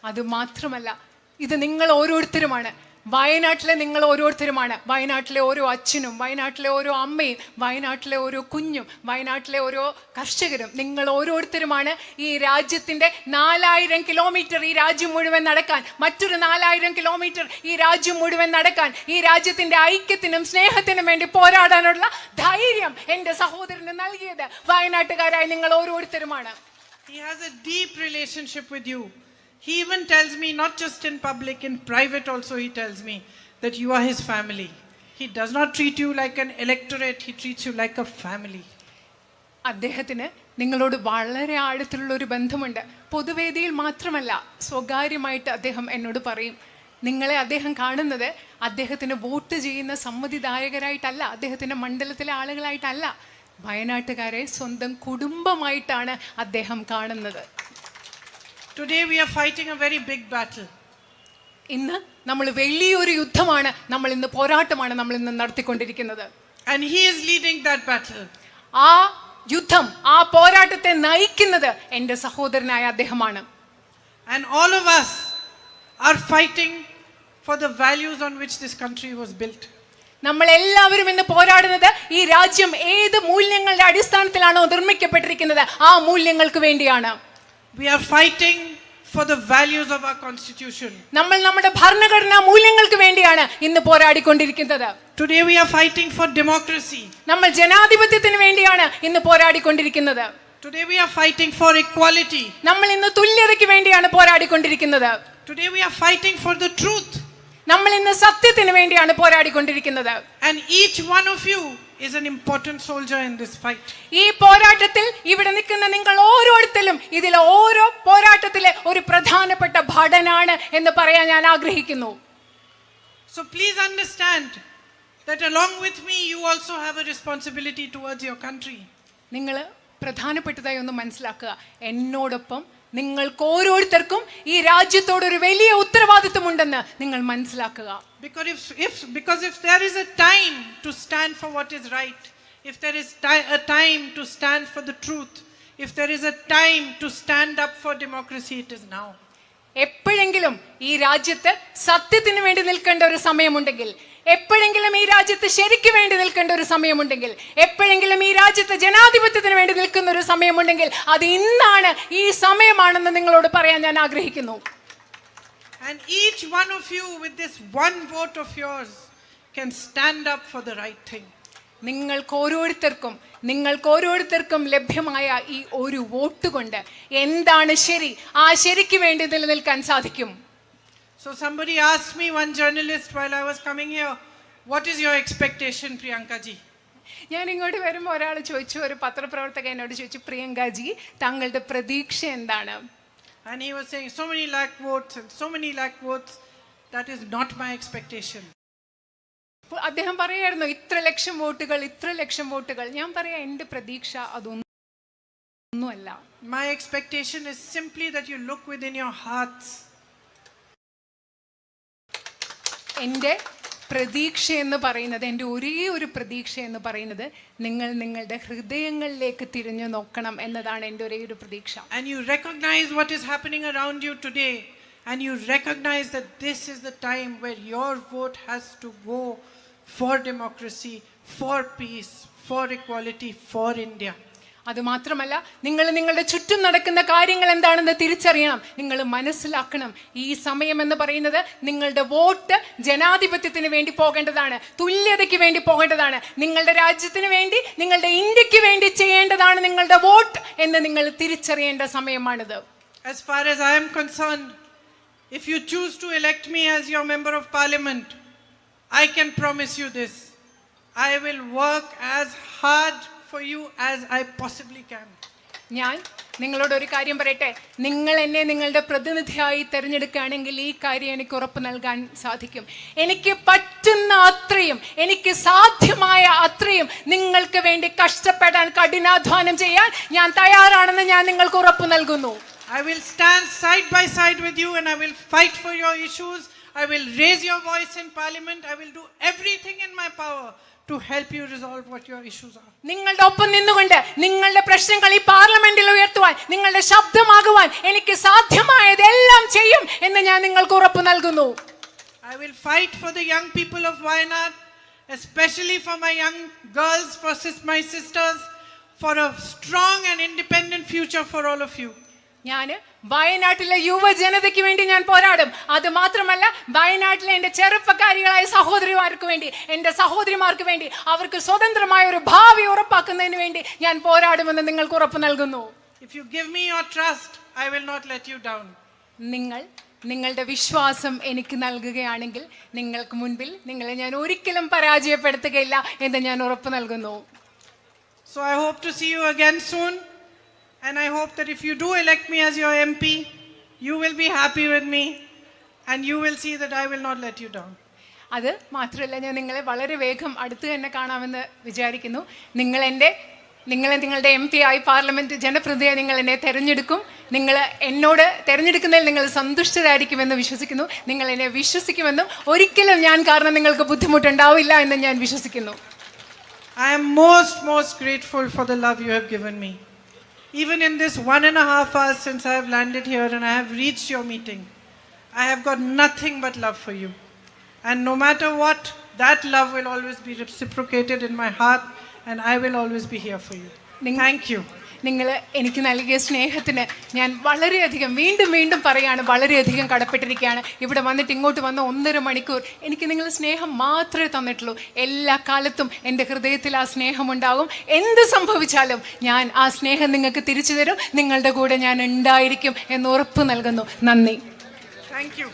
[SPEAKER 2] അത് മാത്രമല്ല, ഇത് നിങ്ങൾ ഓരോരുത്തരുമാണ്, വയനാട്ടിലെ നിങ്ങൾ ഓരോരുത്തരുമാണ്. വയനാട്ടിലെ ഓരോ അച്ഛനും, വയനാട്ടിലെ ഓരോ അമ്മയും, വയനാട്ടിലെ ഓരോ കുഞ്ഞും, വയനാട്ടിലെ ഓരോ കർഷകരും, നിങ്ങൾ ഓരോരുത്തരുമാണ് ഈ രാജ്യത്തിൻ്റെ 4000 കിലോമീറ്റർ ഈ രാജ്യം മുഴുവൻ നടക്കാൻ, മറ്റൊരു 4000 കിലോമീറ്റർ ഈ രാജ്യം മുഴുവൻ നടക്കാൻ, ഈ രാജ്യത്തിൻ്റെ ഐക്യത്തിനും സ്നേഹത്തിനും വേണ്ടി പോരാടാനുള്ള ധൈര്യം എൻ്റെ സഹോദരന് നൽകിയത് വയനാട്ടുകാരായ നിങ്ങൾ ഓരോരുത്തരുമാണ്.
[SPEAKER 1] He has a deep relationship with you. He even tells me, not just in public, in private also he tells me that you are his family. He does not treat you like an electorate, he treats you like a family.
[SPEAKER 2] അദ്ദേഹത്തിന് നിങ്ങളോട് വളരെ ആഴത്തിലുള്ള ഒരു ബന്ധമുണ്ട്. പൊതുവേദിയിൽ മാത്രമല്ല, സ്വകാര്യമായിട്ട് അദ്ദേഹം എന്നോട് പറയും, നിങ്ങളെ അദ്ദേഹം കാണുന്നത് അദ്ദേഹത്തിന് വോട്ട് ചെയ്യുന്ന സമ്മതിദായകരായിട്ടല്ല, അദ്ദേഹത്തിൻ്റെ മണ്ഡലത്തിലെ ആളുകളായിട്ടല്ല, വയനാട്ടുകാരെ സ്വന്തം കുടുംബമായിട്ടാണ് അദ്ദേഹം കാണുന്നത്.
[SPEAKER 1] Today we are fighting a very big battle.
[SPEAKER 2] ഇന്ന് നമ്മൾ വലിയൊരു യുദ്ധമാണ്, നമ്മൾ ഇന്ന് പോരാട്ടമാണ് നമ്മൾ ഇന്ന് നടത്തിക്കൊണ്ടിരിക്കുന്നത്.
[SPEAKER 1] And he is leading that battle.
[SPEAKER 2] ആ യുദ്ധം, ആ പോരാട്ടത്തെ നയിക്കുന്നത് എൻ്റെ സഹോദരനായ അദ്ദേഹമാണ്.
[SPEAKER 1] And all of us are fighting for the values on which this country was built.
[SPEAKER 2] നമ്മൾ എല്ലാവരും ഇന്ന് പോരാടുന്നത് ഈ രാജ്യം ഏത് മൂല്യങ്ങളുടെ അടിസ്ഥാനത്തിലാണോ നിർമ്മിക്കപ്പെട്ടിരിക്കുന്നത് ആ മൂല്യങ്ങൾക്ക് വേണ്ടിയാണ്.
[SPEAKER 1] We are fighting for the values of our constitution.
[SPEAKER 2] നമ്മൾ നമ്മുടെ ഭരണഘടനാ മൂല്യങ്ങൾക്ക് വേണ്ടിയാണ് ഇന്ന് പോരാടിക്കൊണ്ടിരിക്കുന്നത്.
[SPEAKER 1] Today we are fighting for democracy.
[SPEAKER 2] നമ്മൾ ജനാധിപത്യത്തിന് വേണ്ടിയാണ് ഇന്ന് പോരാടിക്കൊണ്ടിരിക്കുന്നത്.
[SPEAKER 1] Today we are fighting for equality.
[SPEAKER 2] നമ്മൾ ഇന്ന് തുല്യതയ്ക്ക് വേണ്ടിയാണ് പോരാടിക്കൊണ്ടിരിക്കുന്നത്.
[SPEAKER 1] Today we are fighting for the truth.
[SPEAKER 2] നമ്മൾ ഇന്ന് സത്യത്തിന് വേണ്ടിയാണ് പോരാടിക്കൊണ്ടിരിക്കുന്നത്.
[SPEAKER 1] And each one of you is an important soldier in this fight.
[SPEAKER 2] ഈ പോരാട്ടത്തിൽ ഇവിടെ നിൽക്കുന്ന നിങ്ങൾ ഓരോരുത്തരും ഇതിലെ ഓരോ പോരാട്ടത്തിലെ ഒരു പ്രധാനപ്പെട്ട ഭടനാണ് എന്ന് പറയാൻ ഞാൻ ആഗ്രഹിക്കുന്നു.
[SPEAKER 1] So please understand that along with me you also have a responsibility towards your country.
[SPEAKER 2] നിങ്ങൾ പ്രധാനപ്പെട്ടതായി ഒന്ന് മനസ്സിലാക്കുക, എന്നോടൊപ്പം നിങ്ങൾക്ക് ഓരോരുത്തർക്കും ഈ രാജ്യത്തോട് ഒരു വലിയ ഉത്തരവാദിത്വമുണ്ടെന്ന് നിങ്ങൾ മനസ്സിലാക്കുക.
[SPEAKER 1] Because if there is a time to stand for what is right, if there is a time to stand for the truth, if there is a time to stand up for democracy, it is now.
[SPEAKER 2] എപ്പോഴെങ്കിലും ഈ രാജ്യത്ത് സത്യത്തിന് വേണ്ടി നിൽക്കേണ്ട ഒരു സമയമുണ്ടെങ്കിൽ, എപ്പോഴെങ്കിലും ഈ രാജ്യത്ത് ശരിക്ക് വേണ്ടി നിൽക്കേണ്ട ഒരു സമയമുണ്ടെങ്കിൽ, എപ്പോഴെങ്കിലും ഈ രാജ്യത്ത് ജനാധിപത്യത്തിന് വേണ്ടി നിൽക്കുന്ന ഒരു സമയമുണ്ടെങ്കിൽ അത് ഇന്നാണ്, ഈ സമയമാണെന്ന് നിങ്ങളോട് പറയാൻ ഞാൻ ആഗ്രഹിക്കുന്നു.
[SPEAKER 1] And each one of you with this one vote of yours can stand up for the right thing. നിങ്ങൾക്ക് ഓരോരുത്തർക്കും ലഭ്യമായ ഈ ഒരു വോട്ട് കൊണ്ട് എന്താണ് ശരി, ആ ശരിക്ക് വേണ്ടി നിലനിൽക്കാൻ സാധിക്കും. So somebody asked me, one journalist, while I was coming here, what is your expectation, Priyanka ji?
[SPEAKER 2] ഞാൻ ഇങ്ങോട്ട് വരുമ്പോൾ ഒരാൾ ചോദിച്ചു, ഒരു പത്രപ്രവർത്തകൻ എന്നോട് ചോദിച്ചു, പ്രിയങ്കാജി താങ്കളുടെ പ്രതീക്ഷ എന്താണ്?
[SPEAKER 1] And he was saying, so many lakh votes and so many lakh votes, that is not my expectation.
[SPEAKER 2] അദ്ദേഹം പറയായിരുന്നു, ഇത്ര ലക്ഷം വോട്ടുകൾ. ഞാൻ പറയാം, എൻ്റെ പ്രതീക്ഷ അതൊന്നുമല്ല.
[SPEAKER 1] My expectation is simply that you look within your hearts.
[SPEAKER 2] എൻ്റെ പ്രതീക്ഷ എന്ന് പറയുന്നത്, എൻ്റെ ഒരേ ഒരു പ്രതീക്ഷ എന്ന് പറയുന്നത്, നിങ്ങൾ നിങ്ങളുടെ ഹൃദയങ്ങളിലേക്ക് തിരിഞ്ഞു നോക്കണം എന്നതാണ് എൻ്റെ ഒരേ ഒരു പ്രതീക്ഷ.
[SPEAKER 1] And you recognize what is happening around you today, and you recognize that this is the time where your vote has to go for democracy, for peace, for equality, for India.
[SPEAKER 2] അതുമാത്രമല്ല, നിങ്ങൾ നിങ്ങളുടെ ചുറ്റും നടക്കുന്ന കാര്യങ്ങൾ എന്താണെന്ന് തിരിച്ചറിയണം. നിങ്ങൾ മനസ്സിലാക്കണം, ഈ സമയം എന്ന് പറയുന്നത് നിങ്ങളുടെ വോട്ട് ജനാധിപത്യത്തിന് വേണ്ടി പോകേണ്ടതാണ്, തുല്യതയ്ക്ക് വേണ്ടി പോകേണ്ടതാണ്, നിങ്ങളുടെ രാജ്യത്തിന് വേണ്ടി, നിങ്ങളുടെ ഇന്ത്യക്ക് വേണ്ടി ചെയ്യേണ്ടതാണ് നിങ്ങളുടെ വോട്ട് എന്ന് നിങ്ങൾ തിരിച്ചറിയേണ്ട സമയമാണിത്.
[SPEAKER 1] As far as I am concerned, if you choose to elect me as your member of parliament, I can promise you this: I will work as hard for you as I possibly can.
[SPEAKER 2] ഞാൻ നിങ്ങളോട് ഒരു കാര്യം പറയട്ടെ, നിങ്ങൾ എന്നെ നിങ്ങളുടെ പ്രതിനിധിയായി തിരഞ്ഞെടുക്കുകയാണെങ്കിൽ ഈ കാര്യം എനിക്ക് ഉറപ്പ് നൽകാൻ സാധിക്കും. എനിക്ക് പറ്റുന്ന അത്രയും, എനിക്ക് സാധ്യമായ അത്രയും നിങ്ങൾക്ക് വേണ്ടി കഷ്ടപ്പെടാൻ, കഠിനാധ്വാനം ചെയ്യാൻ ഞാൻ തയ്യാറാണെന്ന് ഞാൻ നിങ്ങൾക്ക് ഉറപ്പ് നൽകുന്നു.
[SPEAKER 1] I will stand side by side with you and I will fight for your issues. I will raise your voice in parliament. I will do everything in my power to help you resolve what your issues are.
[SPEAKER 2] നിങ്ങളുടെ ഒപ്പം നിന്നുകൊണ്ട് നിങ്ങളുടെ പ്രശ്നങ്ങൾ ഈ പാർലമെന്റിൽ ഉയർത്തുവാൻ, നിങ്ങളുടെ ശബ്ദമാകുവാൻ എനിക്ക് സാധ്യമായതെല്ലാം ചെയ്യും എന്ന് ഞാൻ നിങ്ങൾക്ക് ഉറപ്പ് നൽകുന്നു.
[SPEAKER 1] I will fight for the young people of Wayanad, especially for my young girls, for my sisters, for a strong and independent future for all of you.
[SPEAKER 2] ഞാൻ വയനാട്ടിലെ യുവജനതയ്ക്ക് വേണ്ടി ഞാൻ പോരാടും. അത് മാത്രമല്ല, വയനാട്ടിലെ എൻ്റെ ചെറുപ്പക്കാരികളായ സഹോദരിമാർക്ക് വേണ്ടി, എൻ്റെ സഹോദരിമാർക്ക് വേണ്ടി, അവർക്ക് സ്വതന്ത്രമായ ഒരു ഭാവി ഉറപ്പാക്കുന്നതിന് വേണ്ടി ഞാൻ പോരാടുമെന്ന് നിങ്ങൾക്ക് ഉറപ്പ് നൽകുന്നു.
[SPEAKER 1] If you give me your trust, I will not let you down.
[SPEAKER 2] നിങ്ങളുടെ വിശ്വാസം എനിക്ക് നൽകുകയാണെങ്കിൽ നിങ്ങൾക്ക് മുൻപിൽ നിങ്ങളെ ഞാൻ ഒരിക്കലും പരാജയപ്പെടുത്തുകയില്ല എന്ന് ഞാൻ ഉറപ്പ് നൽകുന്നു.
[SPEAKER 1] So I hope to see you again soon. And I hope that if you do elect me as your MP, you will be happy with me and you will see that I will not let you down.
[SPEAKER 2] അത് മാത്രമല്ല, ഞാൻ നിങ്ങളെ വളരെ വേഗം അടുത്ത് തന്നെ കാണാമെന്ന് വിചാരിക്കുന്നു. നിങ്ങളുടെ MP ആയി പാർലമെന്റ് ജനപ്രതിനിധിയായി നിങ്ങൾ എന്നെ തെരഞ്ഞെടുക്കും. നിങ്ങൾ എന്നോട് തെരഞ്ഞെടുക്കുന്നതിൽ നിങ്ങൾ സന്തുഷ്ടരായിരിക്കുമെന്ന് വിശ്വസിക്കുന്നു. നിങ്ങൾ എന്നെ വിശ്വസിക്കുമെന്നും ഒരിക്കലും ഞാൻ കാരണം നിങ്ങൾക്ക് ബുദ്ധിമുട്ടുണ്ടാവില്ല എന്ന് ഞാൻ വിശ്വസിക്കുന്നു.
[SPEAKER 1] I am most grateful for the love you have given me. Even in this 1.5 hours since I have landed here and I have reached your meeting, I have got nothing but love for you. And no matter what, that love will always be reciprocated in my heart and I will always be here for you. Thank you.
[SPEAKER 2] നിങ്ങൾ എനിക്ക് നൽകിയ സ്നേഹത്തിന് ഞാൻ വളരെയധികം വീണ്ടും പറയാണ്, വളരെയധികം കടപ്പെട്ടിരിക്കുകയാണ്. ഇവിടെ വന്നിട്ട് ഇങ്ങോട്ട് വന്ന 1.5 മണിക്കൂർ എനിക്ക് നിങ്ങൾ സ്നേഹം മാത്രമേ തന്നിട്ടുള്ളൂ. എല്ലാ കാലത്തും എൻ്റെ ഹൃദയത്തിൽ ആ സ്നേഹമുണ്ടാകും. എന്ത് സംഭവിച്ചാലും ഞാൻ ആ സ്നേഹം നിങ്ങൾക്ക് തിരിച്ചു തരും. നിങ്ങളുടെ കൂടെ ഞാൻ ഉണ്ടായിരിക്കും എന്ന് ഉറപ്പ് നൽകുന്നു. നന്ദി.
[SPEAKER 1] Thank you.